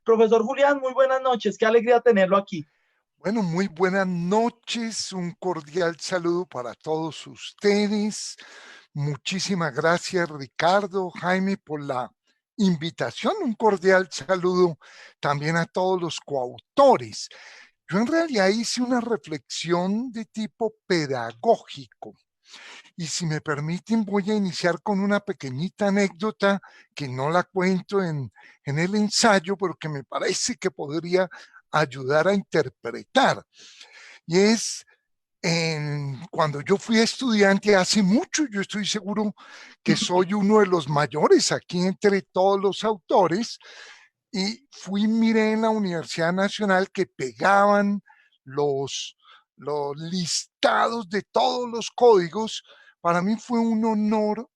Profesor Julián, muy buenas noches, qué alegría tenerlo aquí. Bueno, muy buenas noches, un cordial saludo para todos ustedes. Muchísimas gracias, Ricardo, Jaime, por la invitación. Un cordial saludo también a todos los coautores. Yo en realidad hice una reflexión de tipo pedagógico y si me permiten voy a iniciar con una pequeñita anécdota que no la cuento en el ensayo, pero que me parece que podría ayudar a interpretar. Y es cuando yo fui estudiante hace mucho, yo estoy seguro que soy uno de los mayores aquí entre todos los autores, y miré en la Universidad Nacional que pegaban los, los listados de todos los códigos. Para mí fue un honor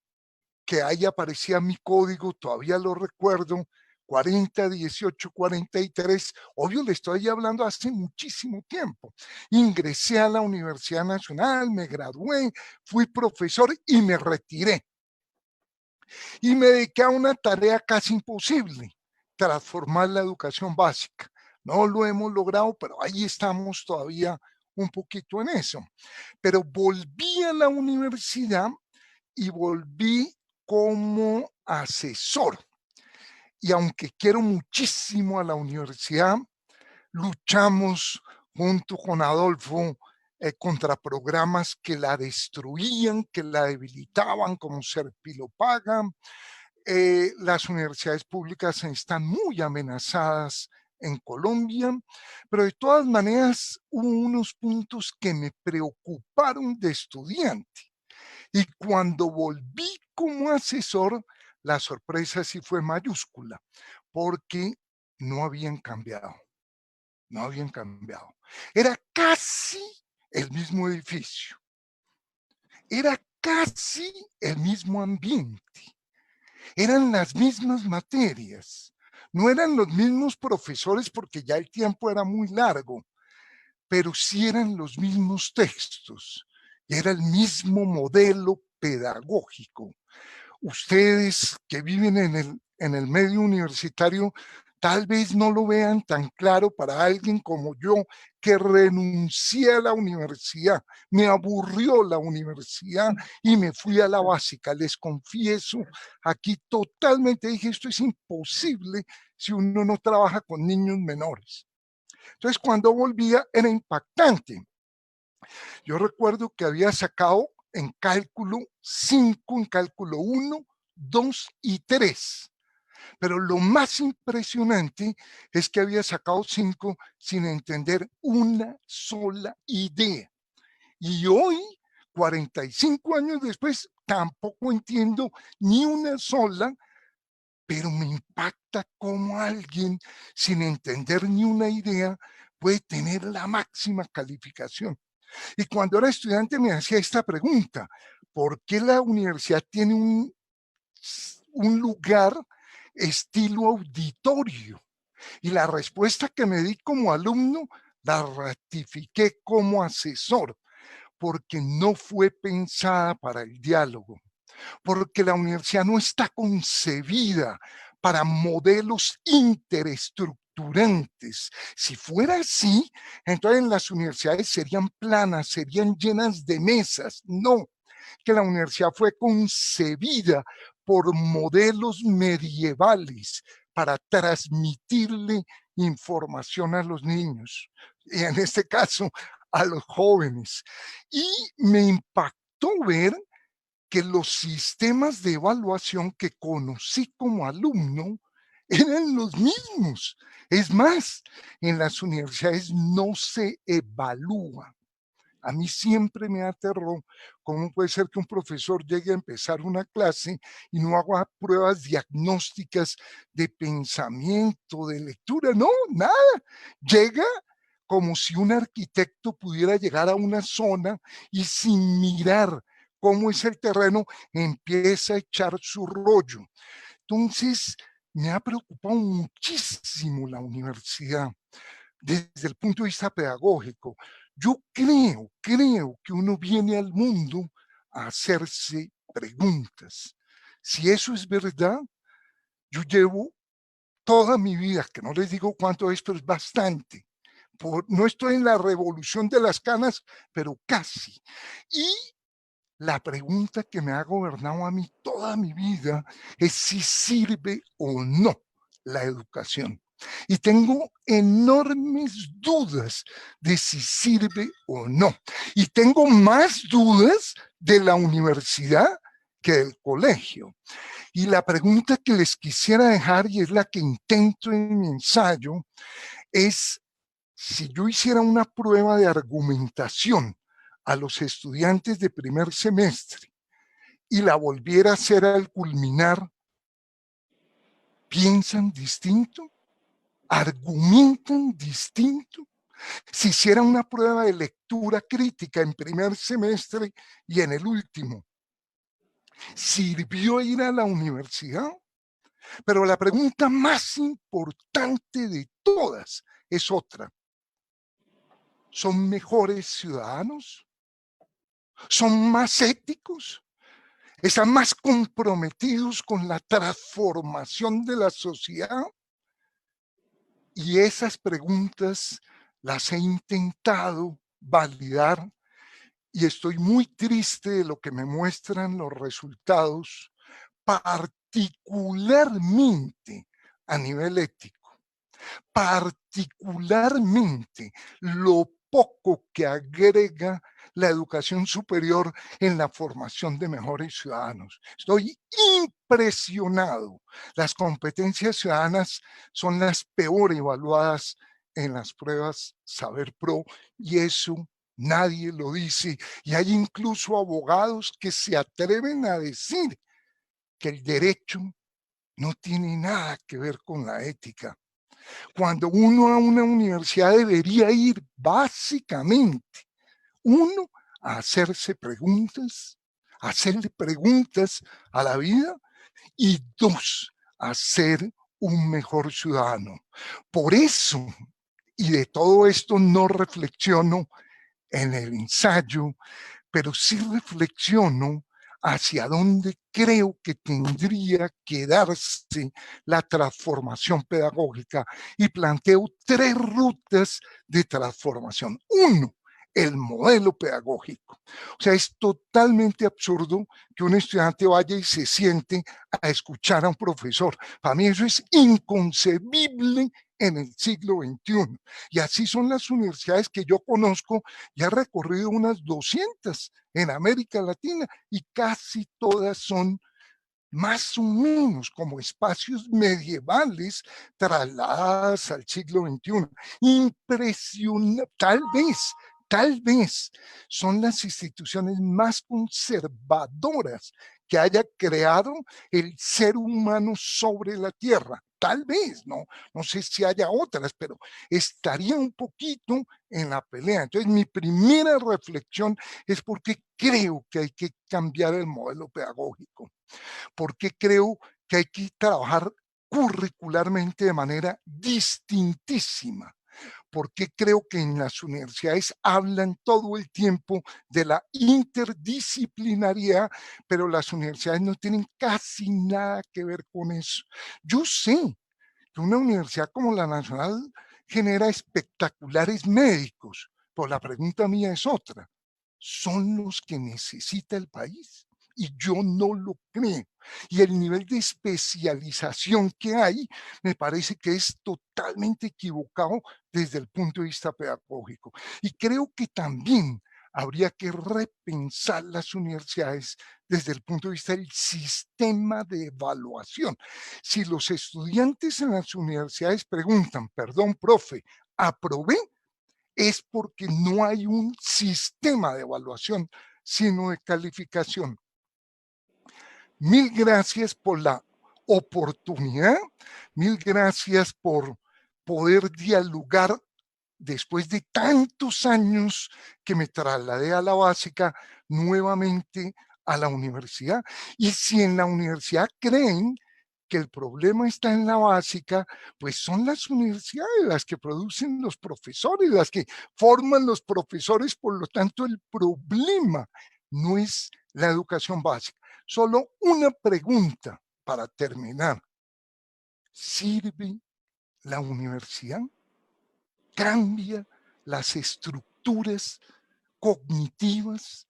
que ahí aparecía mi código, todavía lo recuerdo, 401843. Obvio, le estoy hablando hace muchísimo tiempo. Ingresé a la Universidad Nacional, me gradué, fui profesor y me retiré. Y me dediqué a una tarea casi imposible: transformar la educación básica. No lo hemos logrado, pero ahí estamos todavía un poquito en eso. Pero volví a la universidad y volví como asesor. Y aunque quiero muchísimo a la universidad, luchamos junto con Adolfo contra programas que la destruían, que la debilitaban, como Serpilopaga. Las universidades públicas están muy amenazadas en Colombia, pero de todas maneras hubo unos puntos que me preocuparon de estudiante. Y cuando volví como asesor, la sorpresa sí fue mayúscula, porque no habían cambiado, no habían cambiado. Era casi el mismo edificio, era casi el mismo ambiente, eran las mismas materias, no eran los mismos profesores porque ya el tiempo era muy largo, pero sí eran los mismos textos, y era el mismo modelo pedagógico. Ustedes que viven en el medio universitario tal vez no lo vean tan claro. Para alguien como yo, que renuncié a la universidad, me aburrió la universidad y me fui a la básica. Les confieso, aquí totalmente dije, esto es imposible si uno no trabaja con niños menores. Entonces, cuando volvía era impactante. Yo recuerdo que había sacado en cálculo 5, en cálculo 1, 2 y 3. Pero lo más impresionante es que había sacado 5 sin entender una sola idea. Y hoy, 45 años después, tampoco entiendo ni una sola, pero me impacta cómo alguien sin entender ni una idea puede tener la máxima calificación. Y cuando era estudiante me hacía esta pregunta: ¿por qué la universidad tiene un lugar estilo auditorio? Y la respuesta que me di como alumno la ratifiqué como asesor, porque no fue pensada para el diálogo, porque la universidad no está concebida para modelos interesestructurantes. Si fuera así, entonces las universidades serían planas, serían llenas de mesas. No, que la universidad fue concebida por modelos medievales para transmitirle información a los niños, y en este caso a los jóvenes. Y me impactó ver que los sistemas de evaluación que conocí como alumno eran los mismos. Es más, en las universidades no se evalúa. A mí siempre me aterró cómo puede ser que un profesor llegue a empezar una clase y no haga pruebas diagnósticas de pensamiento, de lectura. No, nada. Llega como si un arquitecto pudiera llegar a una zona y, sin mirar cómo es el terreno, empieza a echar su rollo. Entonces, me ha preocupado muchísimo la universidad desde el punto de vista pedagógico. Yo creo que uno viene al mundo a hacerse preguntas. Si eso es verdad, yo llevo toda mi vida, que no les digo cuánto es, pero es bastante. No estoy en la revolución de las canas, pero casi. Y la pregunta que me ha gobernado a mí toda mi vida es si sirve o no la educación. Y tengo enormes dudas de si sirve o no. Y tengo más dudas de la universidad que del colegio. Y la pregunta que les quisiera dejar, y es la que intento en mi ensayo, es si yo hiciera una prueba de argumentación a los estudiantes de primer semestre y la volviera a hacer al culminar, ¿piensan distinto? ¿Argumentan distinto? Si hiciera una prueba de lectura crítica en primer semestre y en el último, ¿sirvió ir a la universidad? Pero la pregunta más importante de todas es otra. ¿Son mejores ciudadanos? ¿Son más éticos? ¿Están más comprometidos con la transformación de la sociedad? Y esas preguntas las he intentado validar y estoy muy triste de lo que me muestran los resultados, particularmente a nivel ético, particularmente lo poco que agrega la educación superior en la formación de mejores ciudadanos. Estoy impresionado. Las competencias ciudadanas son las peor evaluadas en las pruebas Saber Pro y eso nadie lo dice. Y hay incluso abogados que se atreven a decir que el derecho no tiene nada que ver con la ética. Cuando uno a una universidad debería ir básicamente, uno, a hacerse preguntas, a hacerle preguntas a la vida, y dos, a ser un mejor ciudadano. Por eso, y de todo esto no reflexiono en el ensayo, pero sí reflexiono hacia dónde creo que tendría que darse la transformación pedagógica y planteo 3 rutas de transformación. Uno, el modelo pedagógico. O sea, es totalmente absurdo que un estudiante vaya y se siente a escuchar a un profesor. Para mí eso es inconcebible en el siglo XXI. Y así son las universidades que yo conozco, y he recorrido unas 200 en América Latina y casi todas son más o menos como espacios medievales trasladadas al siglo XXI. Impresionante, tal vez son las instituciones más conservadoras que haya creado el ser humano sobre la tierra. Tal vez, no sé si haya otras, pero estaría un poquito en la pelea. Entonces, mi primera reflexión es porque creo que hay que cambiar el modelo pedagógico, porque creo que hay que trabajar curricularmente de manera distintísima, porque creo que en las universidades hablan todo el tiempo de la interdisciplinariedad, pero las universidades no tienen casi nada que ver con eso. Yo sé que una universidad como la Nacional genera espectaculares médicos, pero la pregunta mía es otra. ¿Son los que necesita el país? Y yo no lo creo. Y el nivel de especialización que hay me parece que es totalmente equivocado desde el punto de vista pedagógico. Y creo que también habría que repensar las universidades desde el punto de vista del sistema de evaluación. Si los estudiantes en las universidades preguntan, perdón, profe, ¿aprobé? Es porque no hay un sistema de evaluación, sino de calificación. Mil gracias por la oportunidad, mil gracias por poder dialogar después de tantos años que me trasladé a la básica nuevamente a la universidad. Y si en la universidad creen que el problema está en la básica, pues son las universidades las que producen los profesores, las que forman los profesores, por lo tanto el problema no es la educación básica. Solo una pregunta para terminar. ¿Sirve la universidad cambia las estructuras cognitivas,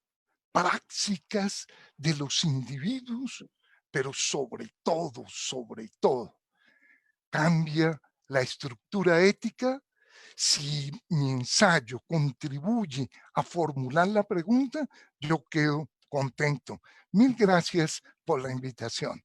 prácticas de los individuos, pero sobre todo, cambia la estructura ética. Si mi ensayo contribuye a formular la pregunta, yo quedo contento. Mil gracias por la invitación.